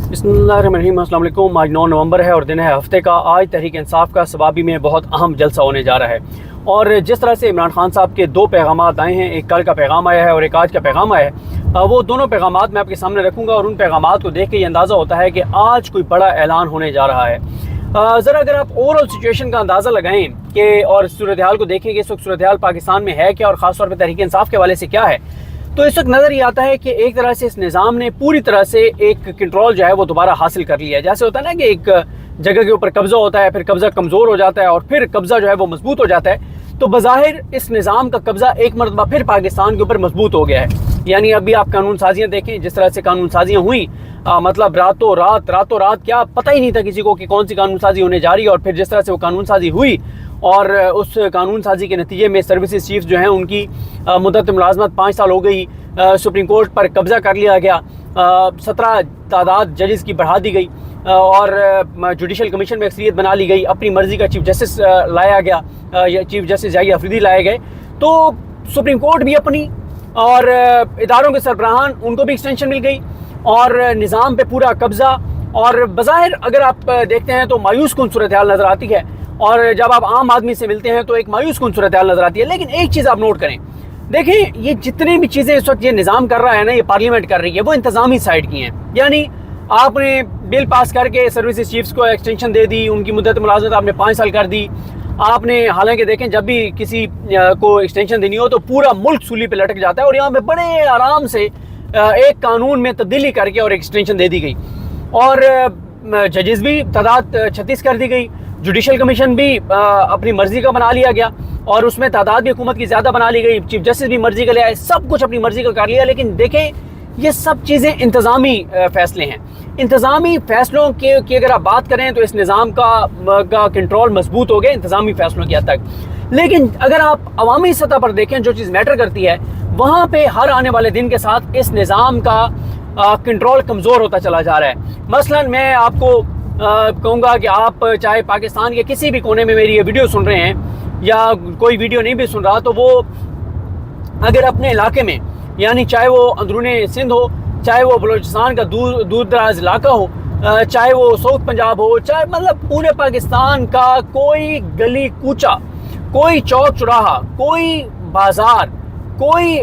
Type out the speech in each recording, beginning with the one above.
बिस्मिल्लाहिर्रहमानिर्रहीम। अस्सलाम वालेकुम। आज 9 नवंबर है और दिन है हफ्ते का। आज तहरीक इंसाफ का सवाबी में बहुत अहम जलसा होने जा रहा है और जिस तरह से इमरान खान साहब के दो पैगाम आए हैं, एक कल का पैगाम आया है और एक आज का पैगाम आया है, वो दोनों पैगाम मैं आपके सामने रखूँगा और उन पैगाम को देख के ये अंदाज़ा होता है कि आज कोई बड़ा ऐलान होने जा रहा है। ज़रा अगर आप ओवरऑल सिचुएशन का अंदाज़ा लगाएं कि और सूरत हाल को देखें कि इस वक्त सूरत हाल पाकिस्तान में है क्या और ख़ास तौर पर तहरीक इंसाफ के हवाले से क्या है, तो इस वक्त नज़र ये आता है कि एक तरह से इस निज़ाम ने पूरी तरह से एक कंट्रोल जो है वो दोबारा हासिल कर लिया है। जैसे होता है ना कि एक जगह के ऊपर कब्ज़ा होता है, फिर कब्ज़ा कमज़ोर हो जाता है और फिर कब्ज़ा जो है वो मजबूत हो जाता है, तो बज़ाहिर इस निज़ाम का कब्ज़ा एक मरतबा फिर पाकिस्तान के ऊपर मजबूत हो गया है। यानी अभी आप कानून साजियाँ देखें, जिस तरह से कानून साजियाँ हुई, मतलब रातों रात क्या पता ही नहीं था किसी को कि कौन सी कानून साजी होने जा रही है, और फिर जिस तरह से वो कानून साजी हुई और उस कानून साजी के नतीजे में सर्विसेज चीफ जो हैं उनकी मुद्दत मुलाजमत 5 साल हो गई, सुप्रीम कोर्ट पर कब्ज़ा कर लिया गया, 17 तादाद जजेस की बढ़ा दी गई और जुडिशल कमीशन में अक्सरियत बना ली गई, अपनी मर्ज़ी का चीफ जस्टिस लाया गया, चीफ जस्टिस याहिया अफरीदी लाए गए, तो सुप्रीम कोर्ट भी अपनी और इदारों के सरबराहान उनको भी एक्सटेंशन मिल गई और निज़ाम पे पूरा कब्ज़ा। और बज़ाहिर अगर आप देखते हैं तो मायूस कुन सूरत हाल नज़र आती है और जब आप आम आदमी से मिलते हैं तो एक मायूस कुन सूरत हाल नज़र आती है। लेकिन एक चीज़ आप नोट करें, देखें ये जितनी भी चीज़ें इस वक्त ये निज़ाम कर रहा है ना, ये पार्लियामेंट कर रही है, वो इंतज़ामी साइड की हैं। यानी आपने बिल पास करके सर्विसेज चीफ्स को एक्सटेंशन दे दी, उनकी मुद्दत मुलाजमत आपने 5 साल कर दी। आपने हालांकि देखें जब भी किसी को एक्सटेंशन देनी हो तो पूरा मुल्क सूली पे लटक जाता है और यहाँ पे बड़े आराम से एक कानून में तब्दीली करके और एक्सटेंशन दे दी गई और जजेस भी तादाद 36 कर दी गई, जुडिशल कमीशन भी अपनी मर्जी का बना लिया गया और उसमें तादाद भी हुकूमत की ज़्यादा बना ली गई, चीफ जस्टिस भी मर्जी का ले आए, सब कुछ अपनी मर्जी का कर लिया। लेकिन देखें ये सब चीज़ें इंतज़ामी फ़ैसले हैं। इंतज़ामी फ़ैसलों की अगर आप बात करें तो इस निज़ाम का कंट्रोल मजबूत हो गया इंतज़ामी फ़ैसलों की हद तक। लेकिन अगर आप अवामी सतह पर देखें, जो चीज़ मैटर करती है, वहाँ पे हर आने वाले दिन के साथ इस निज़ाम का कंट्रोल कमज़ोर होता चला जा रहा है। मसलन मैं आपको कहूँगा कि आप चाहे पाकिस्तान के किसी भी कोने में मेरी ये वीडियो सुन रहे हैं या कोई वीडियो नहीं भी सुन रहा, तो वो अगर अपने इलाके में, यानी चाहे वो अंदरूनी सिंध हो, चाहे वो बलूचिस्तान का दूर दराज इलाका हो, चाहे वो साउथ पंजाब हो, चाहे मतलब पूरे पाकिस्तान का कोई गली कूचा, कोई चौक चौराहा, कोई बाज़ार, कोई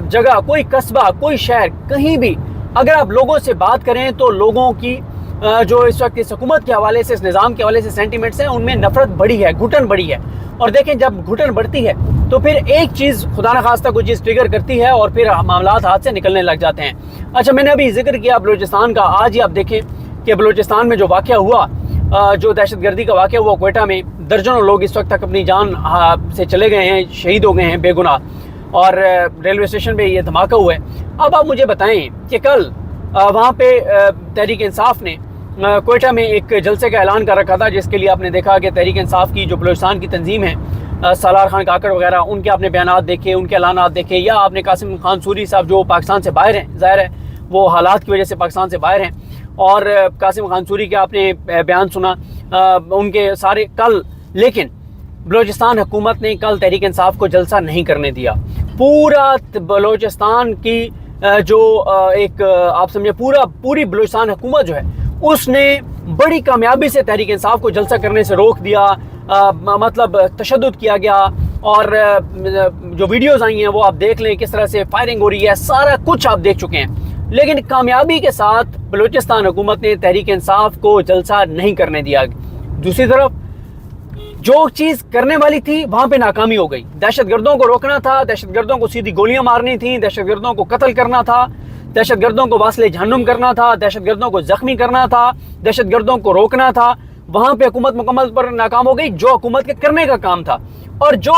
जगह, कोई कस्बा, कोई शहर, कहीं भी अगर आप लोगों से बात करें तो लोगों की जो इस वक्त इस हुकूमत के हवाले से, इस निज़ाम के हवाले से सेंटिमेंट्स हैं, उनमें नफरत बढ़ी है, घुटन बढ़ी है। और देखें जब घुटन बढ़ती है तो फिर एक चीज़ खुदा न खास्ता कोई चीज़ ट्रिगर करती है और फिर मामलात हाथ से निकलने लग जाते हैं। अच्छा, मैंने अभी जिक्र किया बलूचिस्तान का। आज ही आप देखें कि बलूचिस्तान में जो वाक़या हुआ, जो दहशतगर्दी का वाक़या हुआ क्वेटा में, दर्जनों लोग इस वक्त तक अपनी जान से चले गए हैं, शहीद हो गए हैं बेगुनाह, और रेलवे स्टेशन पे ये धमाका हुआ है। अब आप मुझे बताएं कि कल वहाँ पे तहरीक इंसाफ ने क्वेटा में एक जलसे का ऐलान कर रखा था, जिसके लिए आपने देखा कि तहरीक इंसाफ की जो बलूचिस्तान की तंजीम है, सालार खान काकड़ वगैरह, उनके आपने बयानात देखे, उनके ऐलानात देखे, या आपने कासिम खान सूरी साहब जो पाकिस्तान से बाहर हैं, ज़ाहिर है वो हालात की वजह से पाकिस्तान से बाहर हैं, और कासिम खान सूरी के आपने बयान सुना उनके सारे कल। लेकिन बलूचिस्तान हुकूमत ने कल तहरीक इंसाफ को जलसा नहीं करने दिया। पूरा बलूचिस्तान की जो एक आप समझे पूरी बलूचिस्तान हुकूमत जो है उसने बड़ी कामयाबी से तहरीक इंसाफ को जलसा करने से रोक दिया। मतलब तशद्दुद किया गया और जो वीडियोज़ आई हैं वो आप देख लें, किस तरह से फायरिंग हो रही है, सारा कुछ आप देख चुके हैं। लेकिन कामयाबी के साथ बलूचिस्तान हुकूमत ने तहरीक इंसाफ को जलसा नहीं करने दिया। दूसरी तरफ जो चीज़ करने वाली थी वहाँ पे नाकामी हो गई। दहशतगर्दों को रोकना था, दहशतगर्दों को सीधी गोलियां मारनी थी, दहशतगर्दों को कत्ल करना था, दहशतगर्दों को वास्ले जहन्नुम करना था, दहशतगर्दों को जख्मी करना था, दहशतगर्दों को रोकना था। वहाँ पे हुकूमत मुकम्मल पर नाकाम हो गई, जो हुकूमत के करने का काम था। और जो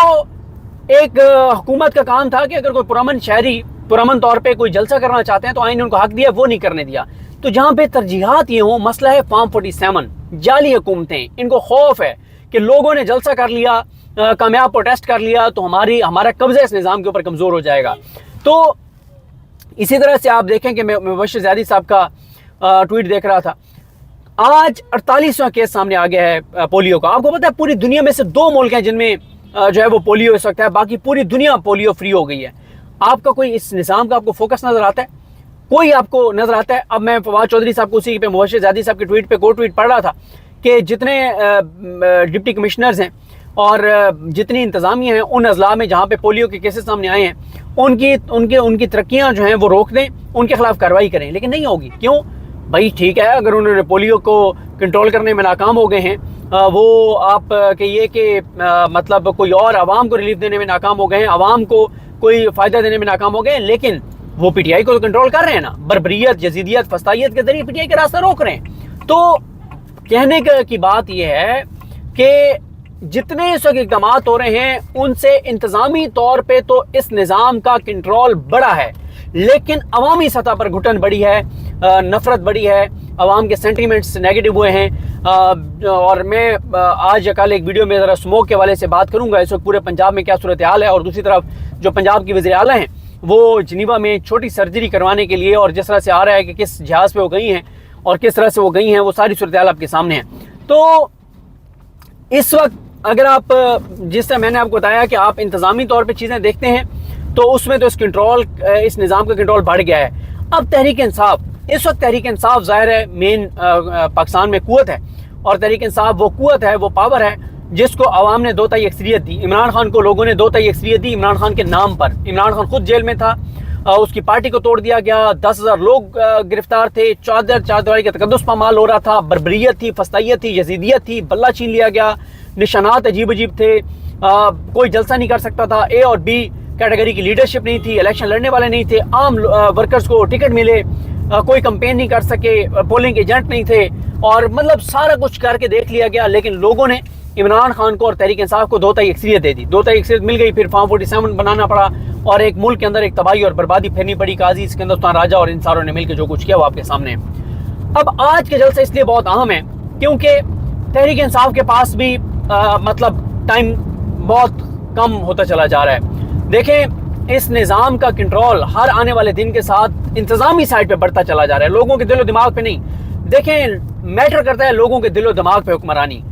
एक हुकूमत का काम था कि अगर कोई पुरअमन शहरी पुरअमन तौर पर कोई जलसा करना चाहते हैं तो आइन ने उनको हक दिया, वो नहीं करने दिया। तो जहाँ पे तरजीहात ये हों, मसला है फार्म 47, जाली हुकूमतें, इनको खौफ है कि लोगों ने जलसा कर लिया, कामयाब प्रोटेस्ट कर लिया तो हमारा कब्जा इस निज़ाम के ऊपर कमज़ोर हो जाएगा। तो इसी तरह से आप देखें कि मैं मुबश्शिर ज़ैदी साहब का ट्वीट देख रहा था, आज 48वां केस सामने आ गया है पोलियो का। आपको पता है पूरी दुनिया में से 2 मुल्क हैं जिनमें जो है वो पोलियो इस वक्त है, बाकी पूरी दुनिया पोलियो फ्री हो गई है। आपका कोई इस निज़ाम का आपको फोकस नज़र आता है? कोई आपको नजर आता है? अब मैं फवाद चौधरी साहब को उसी पे मुबश्शिर ज़ादी साहब के ट्वीट पे कोट ट्वीट पढ़ रहा था कि जितने डिप्टी कमिश्नर्स हैं और जितनी इंतज़ामिया हैं उन अजला में जहाँ पे पोलियो के केसेस सामने आए हैं, उनकी तरक्कियाँ जो हैं वो रोक दें, उनके खिलाफ कार्रवाई करें। लेकिन नहीं होगी। क्यों भाई? ठीक है, अगर उन्होंने पोलियो को कंट्रोल करने में नाकाम हो गए हैं, वो आप कहिए कि मतलब कोई और आवाम को रिलीफ देने में नाकाम हो गए हैं, आवाम को कोई फ़ायदा देने में नाकाम हो गए हैं, लेकिन वो पीटीआई को तो कंट्रोल कर रहे हैं ना, बर्बरियत, यजीदियत, फस्तायत के जरिए पीटीआई का रास्ता रोक रहे हैं। तो कहने की बात यह है कि जितने इस वक्त इक़दाम हो रहे हैं उनसे इंतज़ामी तौर पे तो इस निज़ाम का कंट्रोल बड़ा है, लेकिन अवामी सतह पर घुटन बड़ी है, नफरत बड़ी है, अवाम के सेंटीमेंट्स नेगेटिव हुए हैं। और मैं आज या कल एक वीडियो में ज़रा स्मोक के वाले से बात करूंगा, इस वक्त पूरे पंजाब में क्या सूरत हाल है। और दूसरी तरफ जो पंजाब की वज़ीर आला हैं वो जिनीवा में छोटी सर्जरी करवाने के लिए, और जिस तरह से आ रहा है कि किस जहाज़ पे वो गई हैं और किस तरह से वो गई हैं, वो सारी सूरत हाल आपके सामने है। तो इस वक्त अगर आप, जिस तरह मैंने आपको बताया कि आप इंतज़ामी तौर पर चीज़ें देखते हैं, तो उसमें तो इस निज़ाम का कंट्रोल बढ़ गया है। अब तहरीक इंसाफ, इस वक्त तहरीक इंसाफ ज़ाहिर है मेन पाकिस्तान में कुव्वत है, और तहरीक इंसाफ वो कुव्वत है, वो पावर है जिसको अवाम ने 2/3 अक्सरियत दी। इमरान खान को लोगों ने 2/3 अक्सरियत दी इमरान खान के नाम पर। इमरान खान खुद जेल में था, उसकी पार्टी को तोड़ दिया गया, 10,000 लोग गिरफ्तार थे, चारदीवारी का तकद्दुस पामाल हो रहा था, बर्बरियत थी, फस्तायत थी, यजीदियत थी, बल्ला छीन लिया गया, निशानात अजीब अजीब थे, कोई जलसा नहीं कर सकता था, ए और बी कैटेगरी की लीडरशिप नहीं थी, इलेक्शन लड़ने वाले नहीं थे, आम वर्कर्स को टिकट मिले, कोई कंपेन नहीं कर सके, पोलिंग एजेंट नहीं थे, और मतलब सारा कुछ करके देख लिया गया। लेकिन लोगों ने इमरान खान को और तहरीक इंसाफ को 2/3 अक्सरियत दे दी, 2/3 अक्सरियत मिल गई। फिर फॉर्म 47 बनाना पड़ा और एक मुल्क के अंदर एक तबाही और बर्बादी फैलनी पड़ी। काजी सिकंदर राजा और इन सारों ने मिलकर जो कुछ किया वो आपके सामने है। अब आज के जलसा इसलिए बहुत अहम है क्योंकि तहरीक इंसाफ के पास भी मतलब टाइम बहुत कम होता चला जा रहा है। देखें, इस निज़ाम का कंट्रोल हर आने वाले दिन के साथ इंतज़ामी साइड पे बढ़ता चला जा रहा है, लोगों के दिलो दिमाग पे नहीं। देखें, मैटर करता है लोगों के दिलो दिमाग पे हुक्मरानी।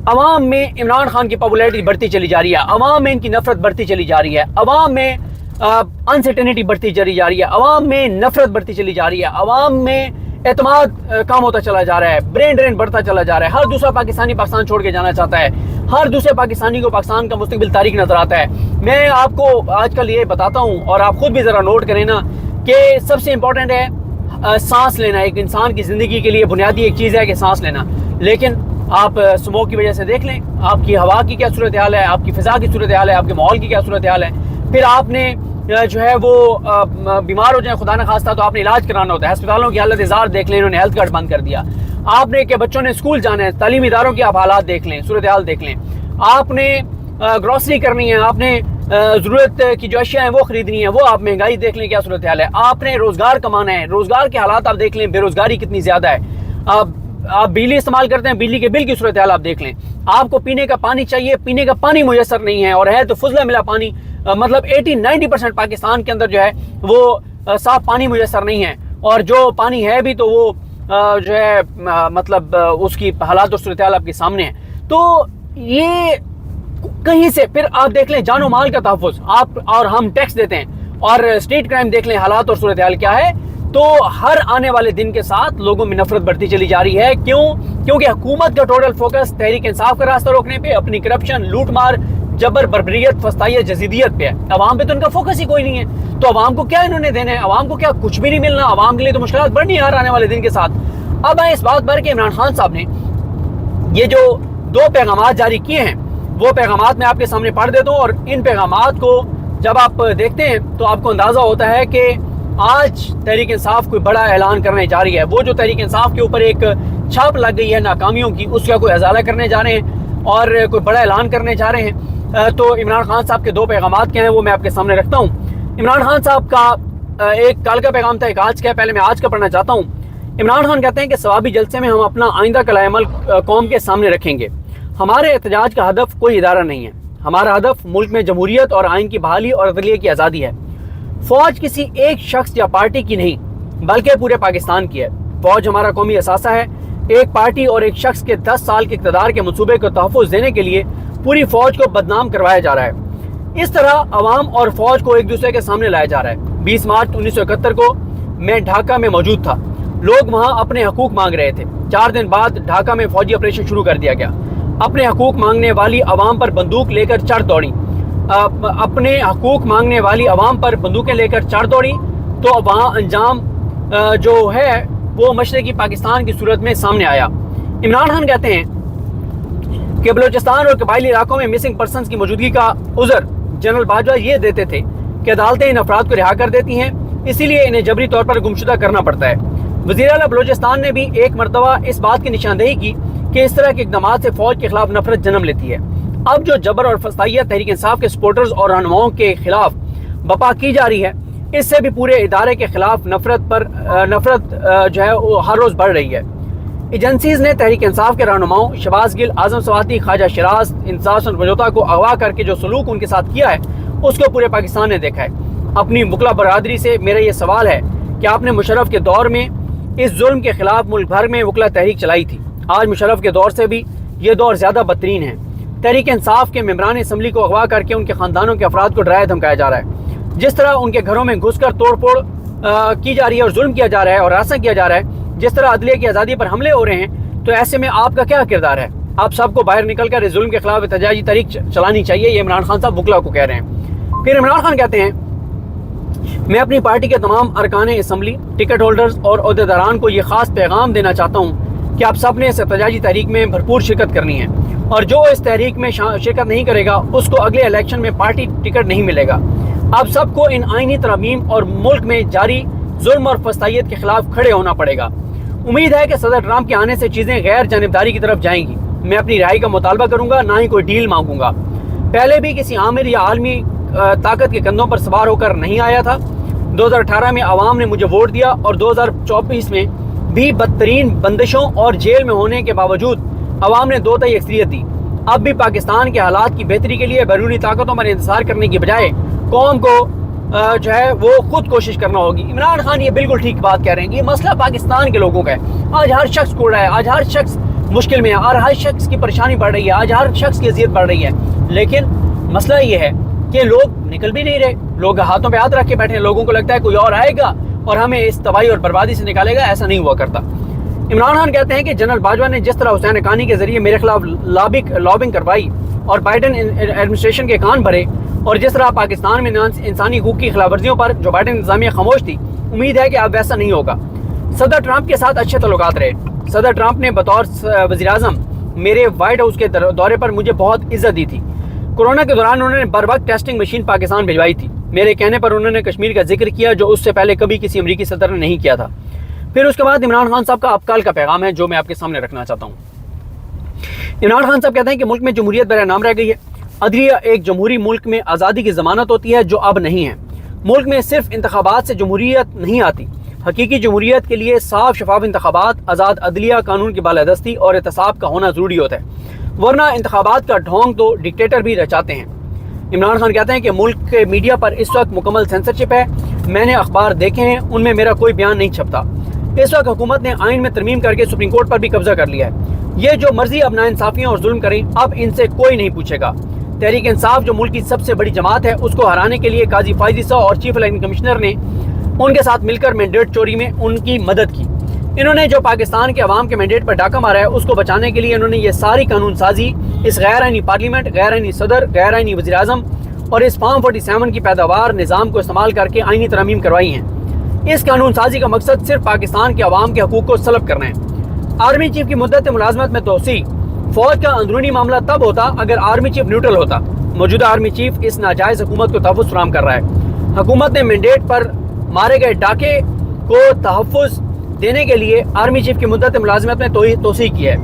अवाम में इमरान खान की पॉपुलैरिटी बढ़ती चली जा रही है, अवाम में इनकी नफरत बढ़ती चली जा रही है, अवाम में अनसर्टेनिटी बढ़ती चली जा रही है, अवाम में नफरत बढ़ती चली जा रही है, अवाम में एतमाद कम होता चला जा रहा है, ब्रेन ड्रेन बढ़ता चला जा रहा है। हर दूसरा पाकिस्तानी पाकिस्तान छोड़ के जाना चाहता है, हर दूसरे पाकिस्तानी को पाकिस्तान का मुस्तकबिल तारीख नजर आता है। मैं आपको आजकल ये बताता हूँ और आप खुद भी ज़रा नोट करें ना कि सबसे इम्पोर्टेंट है सांस लेना। एक इंसान की ज़िंदगी के लिए बुनियादी एक चीज़ है कि सांस लेना, लेकिन आप स्मोक की वजह से देख लें आपकी हवा की क्या सूरत हाल है, आपकी फ़िज़ा की सूरत हाल है, आपके माहौल की क्या सूरत हाल है। फिर आपने जो है वो बीमार हो जाए खुदा न खास्ता तो आपने इलाज कराना होता है, अस्पतालों की हालत इज़ार देख लें, इन्होंने हेल्थ कार्ड बंद कर दिया। आपने कि बच्चों ने स्कूल जाना है, तालीमी इदारों की आप हालात देख लें, सूरत हाल देख लें। आपने ग्रॉसरी करनी है, आपने ज़रूरत की जो अशिया हैं वो खरीदनी है, वो आप महंगाई देख लें क्या सूरत हाल है। आपने रोज़गार कमाना है, रोज़गार के हालात आप देख लें, बेरोज़गारी कितनी ज़्यादा है। आप बिजली इस्तेमाल करते हैं, बिजली के बिल की सूरत हाल आप देख लें। आपको पीने का पानी चाहिए, पीने का पानी मुयसर नहीं है, और है तो फुजला मिला पानी। मतलब 80-90% पाकिस्तान के अंदर जो है वो साफ पानी मुयसर नहीं है, और जो पानी है भी तो वो जो है मतलब उसकी हालात और सूरत हाल आपके सामने है। तो ये कहीं से फिर आप देख लें जानो माल का तहफ़्फ़ुज़, आप और हम टैक्स देते हैं, और स्ट्रीट क्राइम देख लें हालात और सूरत हाल क्या है। तो हर आने वाले दिन के साथ लोगों में नफरत बढ़ती चली जा रही है। क्यों? क्योंकि हुकूमत का टोटल फोकस तहरीक इंसाफ का रास्ता रोकने पे, अपनी करप्शन, लूट मार, जबर, बर्बरियत, फस्तायत, जजीदियत पे है। अवाम पे तो उनका फोकस ही कोई नहीं है। तो अवाम को क्या इन्होंने देना है? अवाम को क्या कुछ भी नहीं मिलना? अवाम के लिए तो मुश्किलात बढ़नी है हर आने वाले दिन के साथ। अब आए इस बात पर कि इमरान खान साहब ने ये जो 2 पैगाम जारी किए हैं, वो पैगाम मैं आपके सामने पढ़ देता हूँ, और इन पैगाम को जब आप देखते हैं तो आपको अंदाज़ा होता है कि आज तहरीक इंसाफ कोई बड़ा ऐलान करने जा रही है। वो जो तहरीक इंसाफ के ऊपर एक छाप लग गई है नाकामियों की, उसका कोई अजाला करने जा रहे हैं और कोई बड़ा ऐलान करने जा रहे हैं। तो इमरान खान साहब के 2 पैगाम क्या हैं वो मैं आपके सामने रखता हूँ। इमरान खान साहब का एक कल का पैगाम था, एक आज का। पहले मैं आज का पढ़ना चाहता हूँ। इमरान खान कहते हैं कि सवाबी जलसे में हम अपना आइंदा कलाअमल कौम के सामने रखेंगे। हमारे एहतजाज का हदफ कोई इदारा नहीं है, हमारा हदफ मुल्क में जमहूरियत और आइन की बहाली और अदलिया की आज़ादी है। फौज किसी एक शख्स या पार्टी की नहीं बल्कि पूरे पाकिस्तान की है। फौज हमारा कौमी असासा है। एक पार्टी और एक शख्स के 10 साल के इक़्तिदार के मंसूबे को तहफ़्फ़ुज़ देने के लिए पूरी फौज को बदनाम करवाया जा रहा है। इस तरह अवाम और फौज को एक दूसरे के सामने लाया जा रहा है। 20 मार्च 1971 को میں ڈھاکہ میں موجود تھا. لوگ وہاں اپنے حقوق مانگ رہے تھے. 4 دن بعد ڈھاکہ میں فوجی آپریشن شروع کر دیا گیا. اپنے حقوق مانگنے والی عوام پر بندوق لے کر چڑھ دوڑی. اپنے حقوق مانگنے والی عوام پر بندوقیں لے کر چڑھ دوڑی تو وہاں انجام جو ہے وہ مشرقی پاکستان کی صورت میں سامنے آیا. عمران خان کہتے ہیں کہ بلوچستان اور قبائلی علاقوں میں مسنگ پرسنز کی موجودگی کا عذر جنرل باجوہ یہ دیتے تھے کہ عدالتیں ان افراد کو رہا کر دیتی ہیں، اسی لیے انہیں جبری طور پر گمشدہ کرنا پڑتا ہے. وزیر اعلیٰ بلوچستان نے بھی ایک مرتبہ اس بات کی نشاندہی کی کہ اس طرح کے اقدامات سے فوج کے خلاف نفرت جنم لیتی ہے. اب جو جبر اور فسطائیت تحریک انصاف کے سپورٹرز اور رہنماؤں کے خلاف بپا کی جا رہی ہے، اس سے بھی پورے ادارے کے خلاف نفرت جو ہے وہ ہر روز بڑھ رہی ہے. ایجنسیز نے تحریک انصاف کے رہنماؤں شہباز گل، اعظم سواتی، خواجہ شیراز، انصاف سمجھوتا کو اغوا کر کے جو سلوک ان کے ساتھ کیا ہے اس کو پورے پاکستان نے دیکھا ہے. اپنی وکلا برادری سے میرا یہ سوال ہے کہ آپ نے مشرف کے دور میں اس ظلم کے خلاف ملک بھر میں وکلا تحریک چلائی تھی. آج مشرف کے دور سے بھی یہ دور زیادہ بدترین ہے. تحریک انصاف کے ممبران اسمبلی کو اغوا کر کے ان کے خاندانوں کے افراد کو ڈرایا دھمکایا جا رہا ہے. جس طرح ان کے گھروں میں گھس کر توڑ پھوڑ کی جا رہی ہے اور ظلم کیا جا رہا ہے اور ہراساں کیا جا رہا ہے، جس طرح عدلیہ کی آزادی پر حملے ہو رہے ہیں، تو ایسے میں آپ کا کیا کردار ہے؟ آپ سب کو باہر نکل کر اس ظلم کے خلاف احتجاجی تحریک چلانی چاہیے. یہ عمران خان صاحب وکلا کو کہہ رہے ہیں. پھر عمران خان کہتے ہیں میں اپنی پارٹی کے تمام ارکان اسمبلی، ٹکٹ ہولڈرز اور عہدیداران کو یہ خاص پیغام دینا چاہتا ہوں کہ آپ سب نے اس احتجاجی تحریک میں بھرپور شرکت کرنی ہے، اور جو اس تحریک میں شرکت نہیں کرے گا اس کو اگلے الیکشن میں پارٹی ٹکٹ نہیں ملے گا. آپ سب کو ان آئینی ترامیم اور ملک میں جاری ظلم اور فسطائیت کے خلاف کھڑے ہونا پڑے گا. امید ہے کہ صدر ٹرمپ کے آنے سے چیزیں غیر جانبداری کی طرف جائیں گی. میں اپنی رہائی کا مطالبہ کروں گا، نہ ہی کوئی ڈیل مانگوں گا. پہلے بھی کسی عامر یا عالمی طاقت کے کندھوں پر سوار ہو کر نہیں آیا تھا. 2018 میں عوام نے مجھے ووٹ دیا اور 2024 میں بھی بدترین بندشوں اور جیل میں ہونے کے باوجود عوام نے 2/3 اکثریت دی. اب بھی پاکستان کے حالات کی بہتری کے لیے بیرونی طاقتوں پر انتظار کرنے کی بجائے قوم کو جو ہے وہ خود کوشش کرنا ہوگی. عمران خان یہ بالکل ٹھیک بات کہہ رہے ہیں کہ یہ مسئلہ پاکستان کے لوگوں کا ہے. آج ہر شخص کوڑ رہا ہے، آج ہر شخص مشکل میں ہے، اور ہر شخص کی پریشانی بڑھ رہی ہے، آج ہر شخص کی اذیت بڑھ رہی ہے. لیکن مسئلہ یہ ہے کہ لوگ نکل بھی نہیں رہے. لوگ ہاتھوں پہ ہاتھ رکھ کے بیٹھے ہیں. لوگوں کو لگتا ہے کوئی اور آئے گا اور ہمیں اس تباہی اور بربادی سے نکالے گا. ایسا نہیں ہوا کرتا. عمران خان کہتے ہیں کہ جنرل باجوہ نے جس طرح حسین حقانی کے ذریعے میرے خلاف لابنگ کروائی اور بائیڈن ایڈمنسٹریشن کے کان بھرے، اور جس طرح پاکستان میں انسانی حقوق کی خلاف ورزیوں پر جو بائیڈن انتظامیہ خاموش تھی، امید ہے کہ اب ویسا نہیں ہوگا. صدر ٹرمپ کے ساتھ اچھے تعلقات رہے. صدر ٹرمپ نے بطور وزیر اعظم میرے وائٹ ہاؤس کے دورے پر مجھے بہت عزت دی تھی. کورونا کے دوران انہوں نے بروقت ٹیسٹنگ مشین پاکستان بھجوائی تھی. میرے کہنے پر انہوں نے کشمیر کا ذکر کیا جو اس سے پہلے کبھی کسی امریکی صدر نے نہیں کیا تھا. پھر اس کے بعد عمران خان صاحب کا اب کل کا پیغام ہے جو میں آپ کے سامنے رکھنا چاہتا ہوں. عمران خان صاحب کہتے ہیں کہ ملک میں جمہوریت برائے نام رہ گئی ہے. عدلیہ ایک جمہوری ملک میں آزادی کی ضمانت ہوتی ہے جو اب نہیں ہے. ملک میں صرف انتخابات سے جمہوریت نہیں آتی. حقیقی جمہوریت کے لیے صاف شفاف انتخابات، آزاد عدلیہ، قانون کی بالادستی اور احتساب کا ہونا ضروری ہوتا ہے، ورنہ انتخابات کا ڈھونگ تو ڈکٹیٹر بھی رچاتے ہیں. عمران خان کہتے ہیں کہ ملک کے میڈیا پر اس وقت مکمل سینسرشپ ہے. میں نے اخبار دیکھے ہیں، ان میں میرا کوئی بیان نہیں چھپتا. اس وقت حکومت نے آئین میں ترمیم کر کے سپریم کورٹ پر بھی قبضہ کر لیا ہے. یہ جو مرضی اب ناانصافیاں اور ظلم کریں، اب ان سے کوئی نہیں پوچھے گا. تحریک انصاف جو ملک کی سب سے بڑی جماعت ہے، اس کو ہرانے کے لیے قاضی فائزی صاحب اور چیف الیکشن کمشنر نے ان کے ساتھ مل کر مینڈیٹ چوری میں ان کی مدد کی. انہوں نے جو پاکستان کے عوام کے مینڈیٹ پر ڈاکہ مارا ہے، اس کو بچانے کے لیے انہوں نے یہ ساری قانون سازی، اس غیر آئینی پارلیمنٹ، غیر آئینی صدر، غیر آئینی وزیر اعظم اور اس فارم 47 کی پیداوار نظام کو استعمال کر کے آئینی ترامیم کروائی ہیں. اس قانون سازی کا مقصد صرف پاکستان کے عوام کے حقوق کو سلب کرنا ہے. آرمی چیف کی مدت ملازمت میں توسیع. فوج کا اندرونی معاملہ تب ہوتا اگر آرمی چیف نیوٹرل ہوتا. موجودہ آرمی چیف اس ناجائز حکومت کو تحفظ فراہم کر رہا ہے. حکومت نے مینڈیٹ پر مارے گئے ڈاکے کو تحفظ دینے کے لیے آرمی چیف کی مدت ملازمت میں توسیع کی ہے.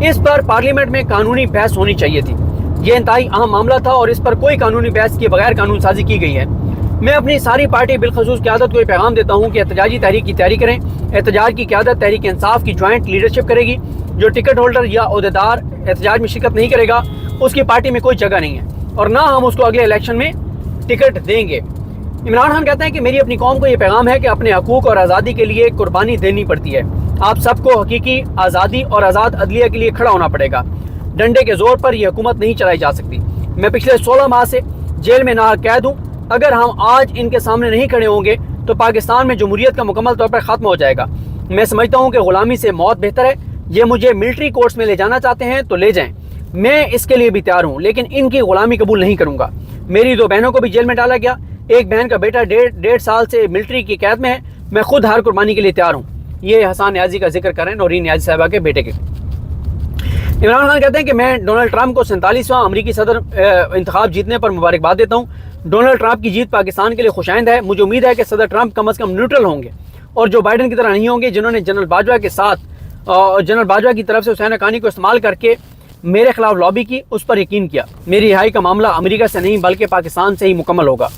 اس پر پارلیمنٹ میں قانونی بحث ہونی چاہیے تھی. یہ انتہائی اہم معاملہ تھا اور اس پر کوئی قانونی بحث کے بغیر قانون سازی کی گئی ہے. میں اپنی ساری پارٹی بالخصوص قیادت کو یہ پیغام دیتا ہوں کہ احتجاجی تحریک کی تیاری کریں. احتجاج کی قیادت تحریک انصاف کی جوائنٹ لیڈرشپ کرے گی. جو ٹکٹ ہولڈر یا عہدیدار احتجاج میں شرکت نہیں کرے گا اس کی پارٹی میں کوئی جگہ نہیں ہے اور نہ ہم اس کو اگلے الیکشن میں ٹکٹ دیں گے. عمران خان کہتے ہیں کہ میری اپنی قوم کو یہ پیغام ہے کہ اپنے حقوق اور آزادی کے لیے قربانی دینی پڑتی ہے. آپ سب کو حقیقی آزادی اور آزاد عدلیہ کے لیے کھڑا ہونا پڑے گا. ڈنڈے کے زور پر یہ حکومت نہیں چلائی جا سکتی. میں پچھلے 16 ماہ سے جیل میں ناحق قید ہوں. اگر ہم آج ان کے سامنے نہیں کھڑے ہوں گے تو پاکستان میں جمہوریت کا مکمل طور پر ختم ہو جائے گا۔ میں سمجھتا ہوں کہ غلامی سے موت بہتر ہے۔ یہ مجھے ملٹری کورٹس میں لے جانا چاہتے ہیں تو لے جائیں، میں اس کے لیے بھی تیار ہوں، لیکن ان کی غلامی قبول نہیں کروں گا۔ میری 2 بہنوں کو بھی جیل میں ڈالا گیا، ایک بہن کا بیٹا 1.5 سال سے ملٹری کی قید میں ہے، میں خود ہر قربانی کے لیے تیار ہوں۔ یہ حسان نیازی کا ذکر کریں، نورین نیازی صاحبہ کے بیٹے کے۔ عمران خان کہتے ہیں کہ میں ڈونلڈ ٹرمپ کو 47واں امریکی صدر انتخاب جیتنے پر مبارکباد دیتا ہوں۔ ڈونلڈ ٹرمپ کی جیت پاکستان کے لیے خوشائند ہے۔ مجھے امید ہے کہ صدر ٹرمپ کم از کم نیوٹرل ہوں گے اور جو بائیڈن کی طرح نہیں ہوں گے، جنہوں نے جنرل باجوہ کے ساتھ جنرل باجوہ کی طرف سے حسین حقانی کو استعمال کر کے میرے خلاف لابی کی، اس پر یقین کیا۔ میری رہائی کا معاملہ امریکہ سے نہیں بلکہ پاکستان سے ہی مکمل ہوگا۔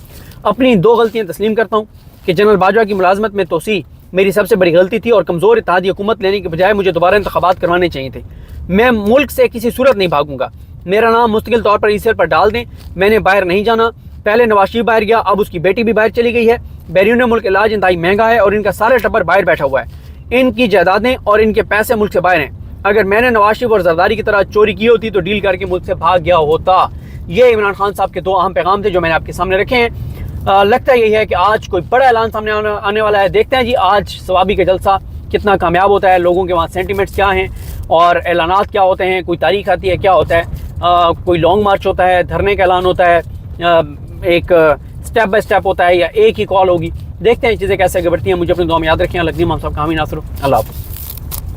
اپنی 2 غلطیاں تسلیم کرتا ہوں کہ جنرل باجوہ کی ملازمت میں توسیع میری سب سے بڑی غلطی تھی اور کمزور اتحادی حکومت لینے کے بجائے مجھے دوبارہ انتخابات کروانے چاہیے تھے۔ میں ملک سے کسی صورت نہیں بھاگوں گا۔ میرا نام مستقل طور پر ایسر پر ڈال دیں، میں نے باہر نہیں جانا۔ پہلے نواز شریف باہر گیا، اب اس کی بیٹی بھی باہر چلی گئی ہے۔ بیرون ملک علاج انتہائی مہنگا ہے اور ان کا سارا ٹبر باہر بیٹھا ہوا ہے۔ ان کی جائیدادیں اور ان کے پیسے ملک سے باہر ہیں۔ اگر میں نے نواز شریف اور زرداری کی طرح چوری کی ہوتی تو ڈیل کر کے ملک سے بھاگ گیا ہوتا۔ یہ عمران خان صاحب کے 2 اہم پیغام تھے جو میں نے آپ کے سامنے رکھے ہیں۔ لگتا یہی ہے کہ آج کوئی بڑا اعلان سامنے آنے والا ہے۔ دیکھتے ہیں جی آج ثوابی کا جلسہ کتنا کامیاب ہوتا ہے، لوگوں کے وہاں سینٹیمنٹس کیا ہیں اور اعلانات کیا ہوتے ہیں، کوئی تاریخ آتی ہے، کیا ہوتا ہے، کوئی لانگ مارچ ہوتا ہے، دھرنے کا اعلان ہوتا ہے، ایک سٹیپ بائی سٹیپ ہوتا ہے یا ایک ہی کال ہوگی۔ دیکھتے ہیں چیزیں کیسے آگے بڑھتی ہیں۔ مجھے اپنی دعا میں یاد رکھیں۔ الگ صاحب کامی ناصر، اللہ حافظ۔